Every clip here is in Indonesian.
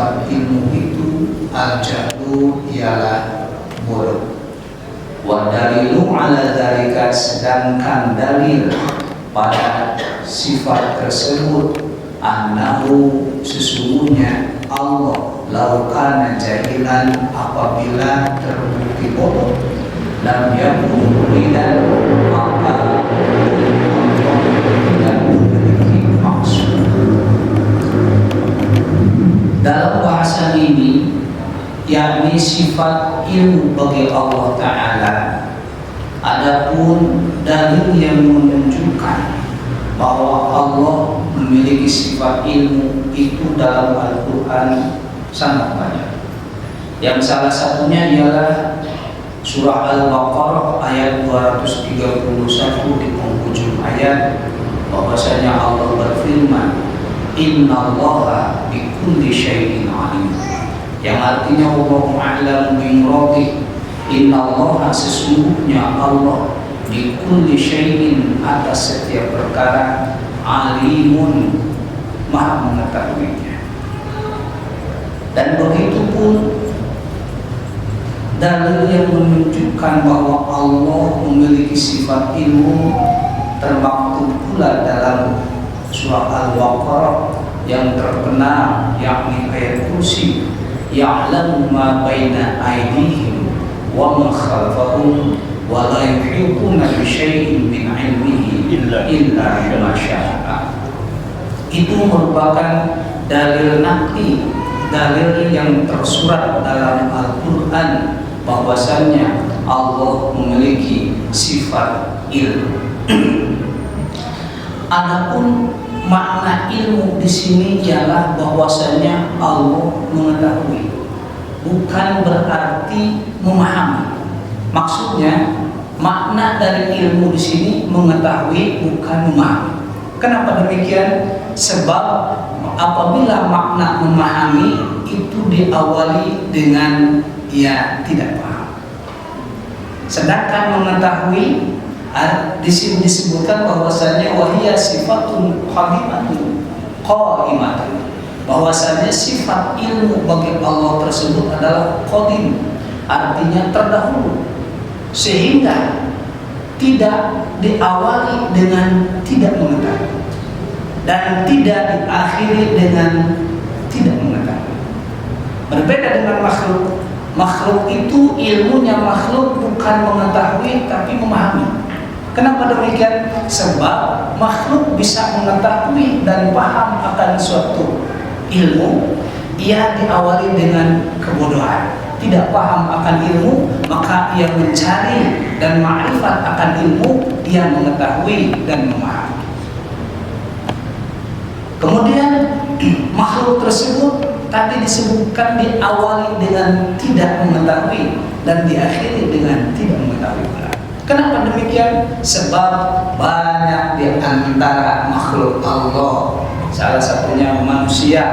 sifat ilmu itu al-jahlu ialah bodoh. Wa dalilu ala dzalika, sedangkan dalil pada sifat tersebut annahu, sesungguhnya Allah laukana jahilan, apabila terbukti bodoh, lam yakun muridan, maka tidak memiliki maksud. Dalam bahasan ini, yakni sifat ilmu bagi Allah Ta'ala, adapun dalil yang menunjukkan bahwa Allah memiliki sifat ilmu itu dalam Al-Quran sangat banyak. Yang salah satunya ialah surah Al-Baqarah ayat 231 di penghujung ayat, bahwasanya Allah berfirman, innallaha bikulli syai'in alim, yang artinya wallahu a'lam bimuradi. Innallaha, sesungguhnya Allah, bikulli syai'in, atas setiap perkara, alimun, maha mengetahuinya. Dan begitu pun dalil yang menunjukkan bahwa Allah memiliki sifat ilmu termaktub pula dalam surah Al-Baqarah yang terkenal, yakni ayat kursi, ya'lamu ma baina aydihim wa ma khalfahum wa la yuhituna bi syai'in min 'ilmihi illa bima syaa. Itu merupakan dalil naqli, dalil yang tersurat dalam Al-Quran bahwasannya Allah memiliki sifat ilmu. Adapun makna ilmu di sini ialah bahwasanya Allah mengetahui, bukan berarti memahami. Maksudnya makna dari ilmu di sini mengetahui, bukan memahami. Kenapa demikian? Sebab apabila makna memahami itu diawali dengan ia tidak paham, sedangkan mengetahui di sini disebutkan bahwasanya wahia sifatun qadimatun qaimatun, bahwasanya sifat ilmu bagi Allah tersebut adalah qadim, artinya terdahulu, sehingga tidak diawali dengan tidak mengetahui dan tidak diakhiri dengan tidak mengetahui. Berbeda dengan makhluk. Makhluk itu ilmunya makhluk bukan mengetahui tapi memahami. Kenapa demikian? Sebab makhluk bisa mengetahui dan paham akan suatu ilmu, ia diawali dengan kebodohan, tidak paham akan ilmu, maka ia mencari dan ma'rifat akan ilmu, ia mengetahui dan memahami. Kemudian makhluk tersebut tadi disebutkan diawali dengan tidak mengetahui dan diakhiri dengan tidak mengetahui pula. Kenapa demikian? Sebab banyak di antara makhluk Allah, salah satunya manusia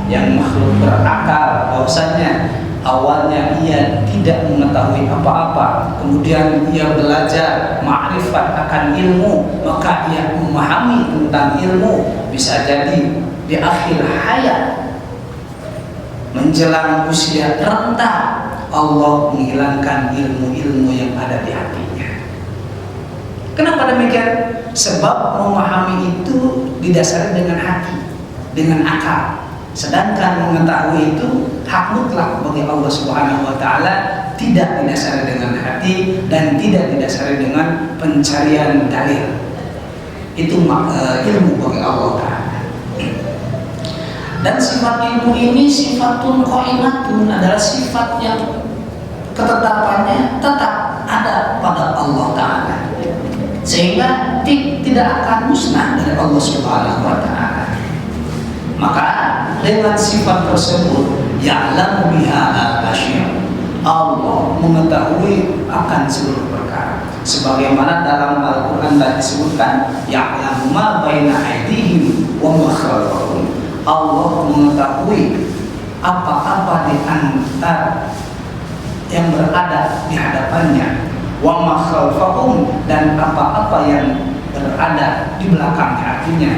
yang makhluk berakal, bahwasanya awalnya ia tidak mengetahui apa-apa, kemudian ia belajar ma'rifat akan ilmu, maka ia memahami tentang ilmu. Bisa jadi di akhir hayat menjelang usia renta, Allah menghilangkan ilmu-ilmu yang ada di hatinya. Kenapa demikian? Sebab memahami itu didasari dengan hati, dengan akal. Sedangkan mengetahui itu hak mutlak bagi Allah Subhanahu wa Ta'ala, tidak didasari dengan hati dan tidak didasari dengan pencarian dalil. Itu ilmu bagi Allah Ta'ala. Dan sifat ilmu ini sifatun qaimatun, adalah sifat yang ketetapannya tetap ada pada Allah Ta'ala, sehingga tidak akan musnah dari Allah Subhanahu wa Ta'ala. Maka dengan sifat tersebut, ya'lamu biha al-asya', Allah mengetahui akan seluruh perkara. Sebagaimana dalam Al-Quran tadi disebutkan, ya'lamu ma baina aydihim wa ma khalfahum, Allah mengetahui apa-apa di antara yang berada di hadapannya, wa ma khalfahum, dan apa-apa yang berada di belakangnya. Artinya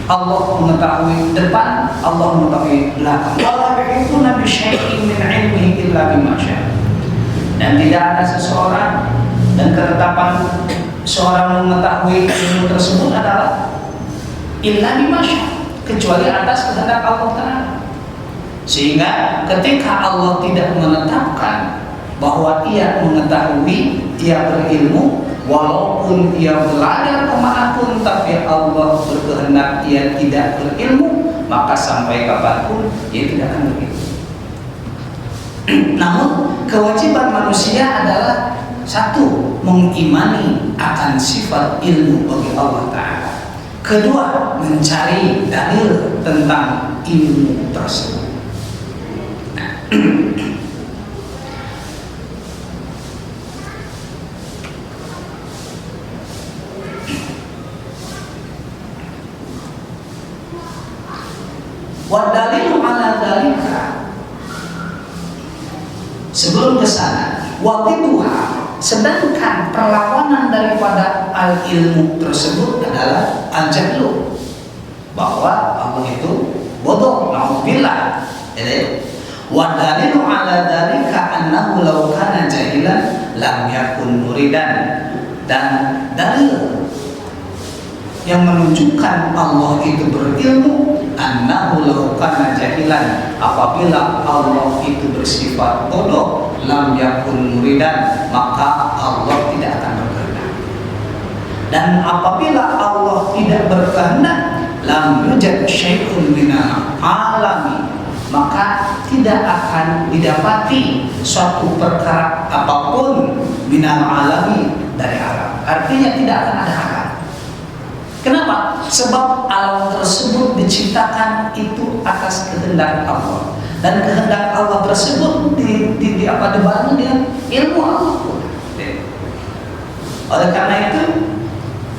Allah mengetahui depan, Allah mengetahui belakang. Wala yuhituna bi syai'in min 'ilmihi illa bima syaa. Dan tidak ada seseorang, dan ketetapan seorang mengetahui ilmu tersebut adalah illa bima syaa, kecuali atas kehendak Allah Ta'ala. Sehingga ketika Allah tidak menetapkan bahwa ia mengetahui, ia berilmu, walaupun ia belajar kemanapun, tapi Allah berkehendak ia tidak berilmu, maka sampai kapanpun ia tidak akan berilmu. Namun kewajiban manusia adalah satu, mengimani akan sifat ilmu bagi Allah Ta'ala. Kedua, mencari dalil tentang ilmu tersebut. Wadalilu ala dalika, sebelum ke sana, wadiduha, sedangkan perlawanan daripada al-ilmu tersebut adalah al-jahlu, bahwa Allah itu bodoh, na'udzubillah. Wadalilu ala dalika annahu law kana jahilan lam yakun muridan, dan dalil yang menunjukkan Allah itu berilmu, annahu law kana jahilan, apabila Allah itu bersifat bodoh, lam yakun muridan, maka Allah tidak akan berkehendak. Dan apabila Allah tidak berkehendak, lam yujad syai'un minal alami, maka tidak akan didapati suatu perkara apapun minal alami, dari alam. Artinya tidak akan ada alam. Kenapa? Sebab alam tersebut diciptakan itu atas kehendak Allah, dan kehendak Allah tersebut dibangun dengan ilmu Allah. Oleh karena itu,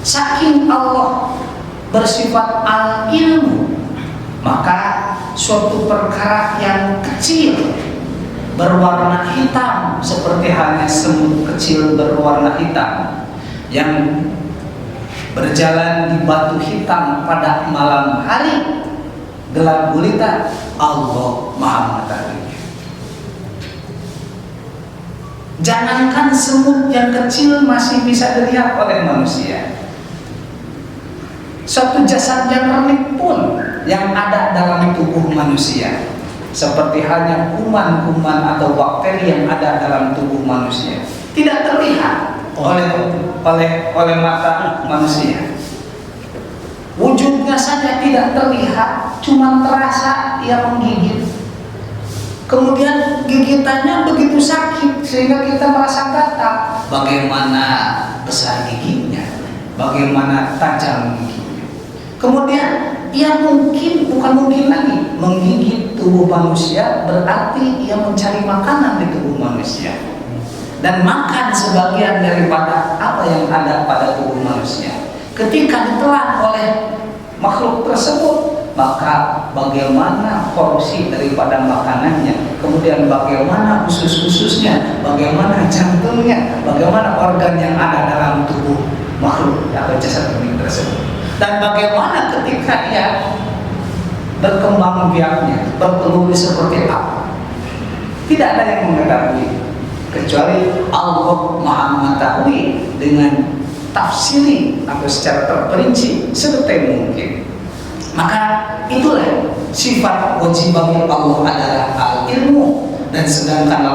saking Allah bersifat al-ilmu, maka suatu perkara yang kecil berwarna hitam, seperti halnya semut kecil berwarna hitam yang berjalan di batu hitam pada malam hari gelap gulita, Allah Maha mengetahuinya. Jangankan semut yang kecil masih bisa dilihat oleh manusia, suatu jasad yang renik pun yang ada dalam tubuh manusia, seperti halnya kuman-kuman atau bakteri yang ada dalam tubuh manusia, tidak terlihat oleh mata manusia. Wujudnya saja tidak terlihat, cuma terasa ia menggigit. Kemudian gigitannya begitu sakit sehingga kita merasa gatal. Bagaimana besar giginya, bagaimana tajam giginya. Kemudian ia bukan mungkin lagi menggigit tubuh manusia, berarti ia mencari makanan di tubuh manusia dan makan sebagian daripada apa yang ada pada tubuh manusia. Ketika ditelan oleh makhluk tersebut, maka bagaimana porsi daripada makanannya, kemudian bagaimana usus-ususnya, bagaimana jantungnya, bagaimana organ yang ada dalam tubuh makhluk atau jasad ini tersebut, dan bagaimana ketika ia berkembang biaknya, bertelur seperti apa, tidak ada yang mengetahui kecuali Allah Maha mengetahui dengan tafsiri atau secara terperinci sedetail mungkin. Maka itulah sifat wajib bagi Allah adalah al-ilmu, dan sedangkan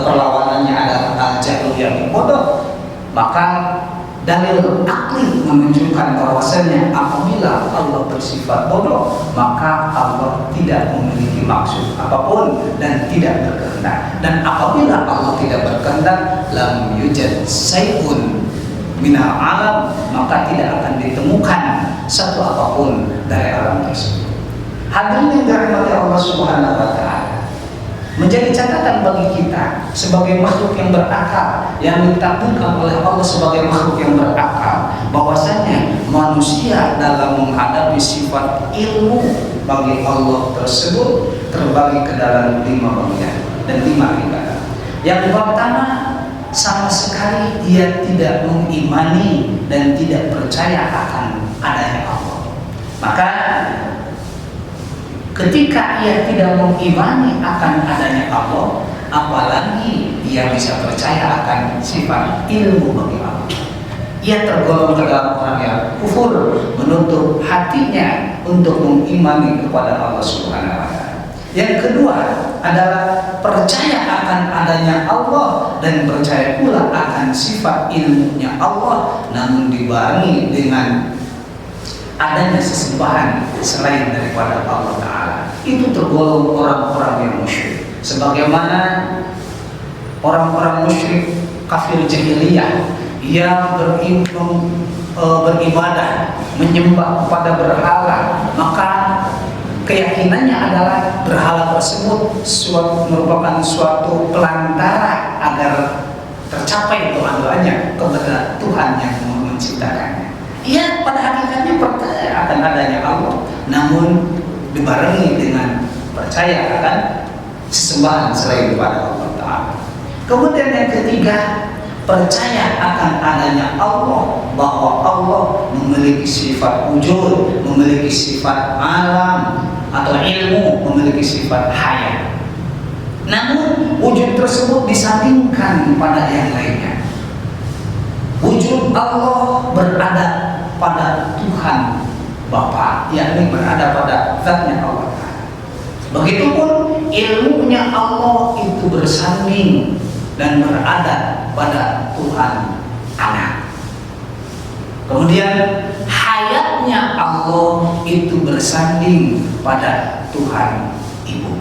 perlawanannya adalah al-jahlu yang bodoh. Maka dalil akli menunjukkan bahwasanya apabila Allah bersifat bodoh, maka Allah tidak memiliki maksud apapun dan tidak berkehendak. Dan apabila Allah tidak berkehendak, lam yujad syai'un minal alam, maka tidak akan ditemukan satu apapun dari alam tersebut. Hadirin yang dirahmati Allah Subhanahu wa Ta'ala, menjadi catatan bagi kita sebagai makhluk yang berakal, yang ditakdirkan oleh Allah sebagai makhluk yang berakal, bahwasanya manusia dalam menghadapi sifat ilmu bagi Allah tersebut terbagi ke dalam 5 bagian dan 5 ibadah. Yang pertama, sama sekali ia tidak mengimani dan tidak percaya akan adanya Allah. Maka ketika ia tidak mengimani akan adanya Allah, apalagi ia bisa percaya akan sifat ilmu bagi Allah, ia tergolong ke dalam orang yang kufur, menutup hatinya untuk mengimani kepada Allah Subhanahu wa Ta'ala. Yang kedua adalah percaya akan adanya Allah dan percaya pula akan sifat ilmunya Allah, namun dibarengi dengan adanya sesembahan selain daripada Allah Ta'ala. Itu tergolong orang-orang yang musyrik, sebagaimana orang-orang musyrik kafir jahiliyah yang beribadah menyembah kepada berhala, maka keyakinannya adalah berhala tersebut merupakan suatu pelantara agar tercapai doa-doanya kepada Tuhan yang menciptakannya. Ia pada hakikatnya percaya akan adanya Allah, namun dibarengi dengan percaya akan sesembahan selain kepada Allah Ta'ala. Kemudian yang ketiga, percaya akan adanya Allah, bahwa Allah memiliki sifat wujud, memiliki sifat alam atau ilmu, memiliki sifat hayat. Namun wujud tersebut disandingkan pada yang lainnya. Wujud Allah berada pada Tuhan Bapa, yakni berada pada zatnya Allah. Begitupun ilmunya Allah itu bersanding dan berada pada Tuhan Anak. Kemudian hayatnya Allah itu bersanding pada Tuhan Ibu.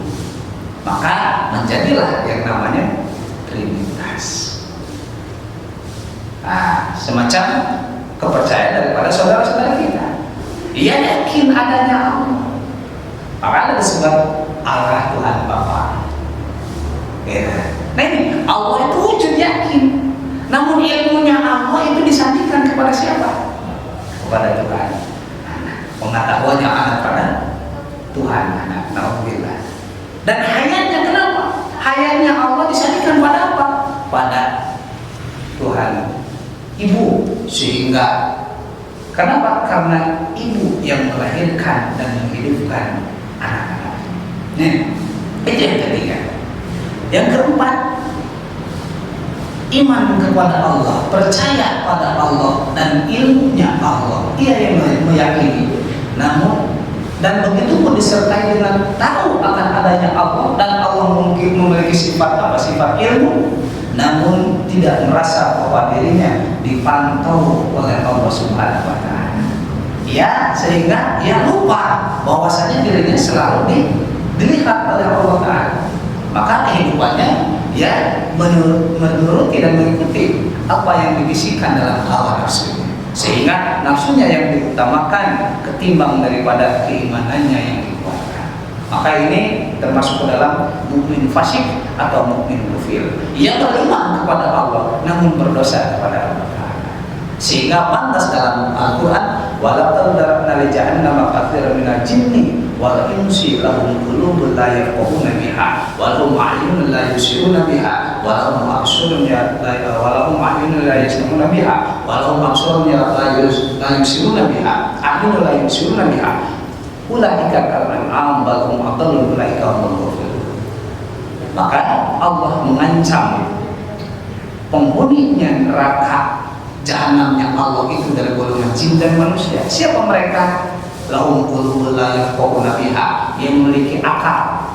Maka menjadilah yang namanya Trinitas. Semacam kepercayaan daripada saudara-saudara kita. Ia yakin adanya Allah, maka ada disebut Allah Tuhan Bapa. Nah ini Allah itu wujud yakin, namun ilmunya Allah itu disandingkan kepada siapa? Kepada Tuhan Anak. Pengetahuannya anak pada Tuhan Anak. Alhamdulillah. Dan hayatnya kenapa? Hayatnya Allah disandingkan pada apa? Pada Tuhan Ibu. Sehingga kenapa? Karena ibu yang melahirkan dan menghidupkan anak-anak. Itu yang ketiga. Yang keempat, iman kepada Allah, percaya pada Allah dan ilmunya Allah. Ia yang meyakini. Namun dan begitu pun disertai dengan tahu akan adanya Allah, dan Allah mungkin memiliki sifat apa? Sifat ilmu. Namun tidak merasa bahwa dirinya dipantau oleh Allah Subhanahu wa Ta'ala. Ya, sehingga ia lupa bahwasanya dirinya selalu dilihat oleh Allah Ta'ala. Maka kehidupannya ya menuruti dan mengikuti apa yang dibisikkan dalam hawa nafsunya, sehingga nafsunya yang diutamakan ketimbang daripada keimanannya yang dikuatkan. Maka ini termasuk ke dalam mukmin fasik atau mukmin kafir. Ia beriman kepada Allah namun berdosa kepada Allah Ta'ala. Sehingga pantas dalam Al-Quran, wala tadarna li jahannam katsiran minal jinni wal insi lahum qulubun la yafqahuna biha wa lahum a'yunun la yubsiruna biha wa lahum absarun la yasma'una biha wa lahum absarun la yubsiruna biha a'yunun la yubsiruna biha ulaika kal'an'am bal hum adallu ulaika humul ghafilun. Maka Allah mengancam penghuninya neraka jahanamnya Allah itu dari golongan jin dan manusia. Siapa mereka? Lahum qulubun la yafqahuna biha, yang memiliki akal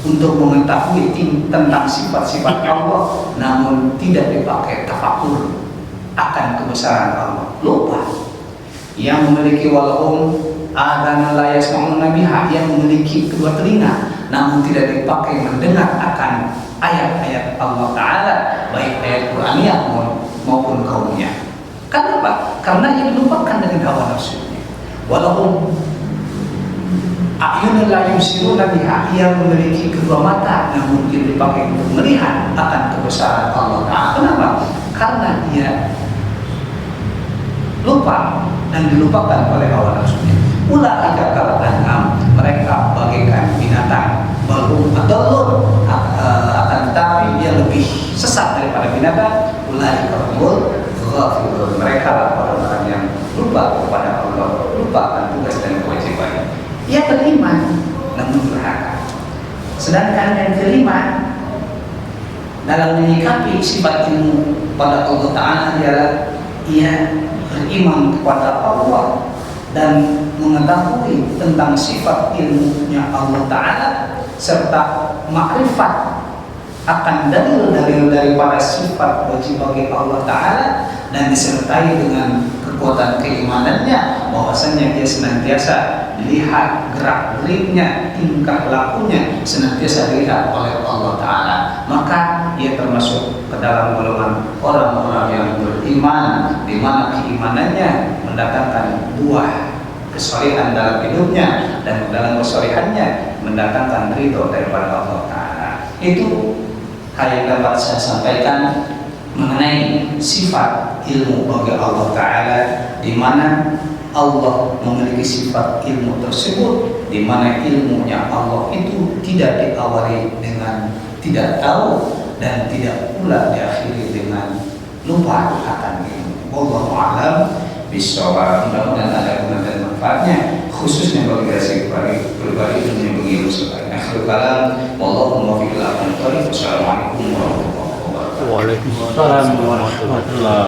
untuk mengetahui tentang sifat-sifat Allah, namun tidak dipakai tafakur akan kebesaran Allah. Lupa. Yang memiliki walahum adhan la yasma'una biha, yang memiliki kedua telinga namun tidak dipakai mendengar akan ayat-ayat Allah Ta'ala, baik ayat Qur'aniyah maupun kaumnya. Kenapa? Karena ia dilupakan dengan hawa nafsunya. Walaupun a'yunun la yubsiruna biha, ia memiliki kedua mata namun tidak dipakai untuk melihat akan kebesaran Allah Ta'ala. Kenapa? Karena ia lupa dan dilupakan oleh hawa nafsunya. Ulaika kal'an'am, mereka bagaikan binatang. Balhum adallun, akan tetapi dia lebih sesat daripada binatang. Ulaika humul ghafilun, mereka lah orang-orang yang lupa lupa kepada Allah, lupakan tugas dan kewajibannya. Ia beriman namun durhaka. Sedangkan yang kelima dalam menyikapi sifat ilmu pada Allah Ta'ala ialah ia beriman kepada Allah dan mengetahui tentang sifat ilmunya Allah Ta'ala serta makrifat akan dalil-dalil daripada sifat wajib bagi Allah Ta'ala dan disertai dengan kekuatan keimanannya bahwasanya dia senantiasa lihat gerak-geriknya, tingkah lakunya senantiasa dilihat oleh Allah Ta'ala, maka ia termasuk ke dalam golongan orang-orang yang beriman, di mana keimanannya mendatangkan buah kesolehan dalam hidupnya dan dalam kesolehannya mendatangkan ridho daripada Allah Ta'ala. Itu hal yang dapat saya sampaikan mengenai sifat ilmu bagi Allah Ta'ala, di mana Allah memiliki sifat ilmu tersebut, di mana ilmunya Allah itu tidak diawali dengan tidak tahu dan tidak pula diakhiri dengan lupa akan ilmu. Wallahu a'lam bishawab. Mudah-mudahan ada guna dan manfaatnya, khususnya bagi pribadi dunia begitu sebagai akhir kalam. Wallahu muwaffiq ila aqwamit thoriq. Wassalamualaikum warahmatullahi wabarakatuh. Waalaikumsalam warahmatullahi wabarakatuh.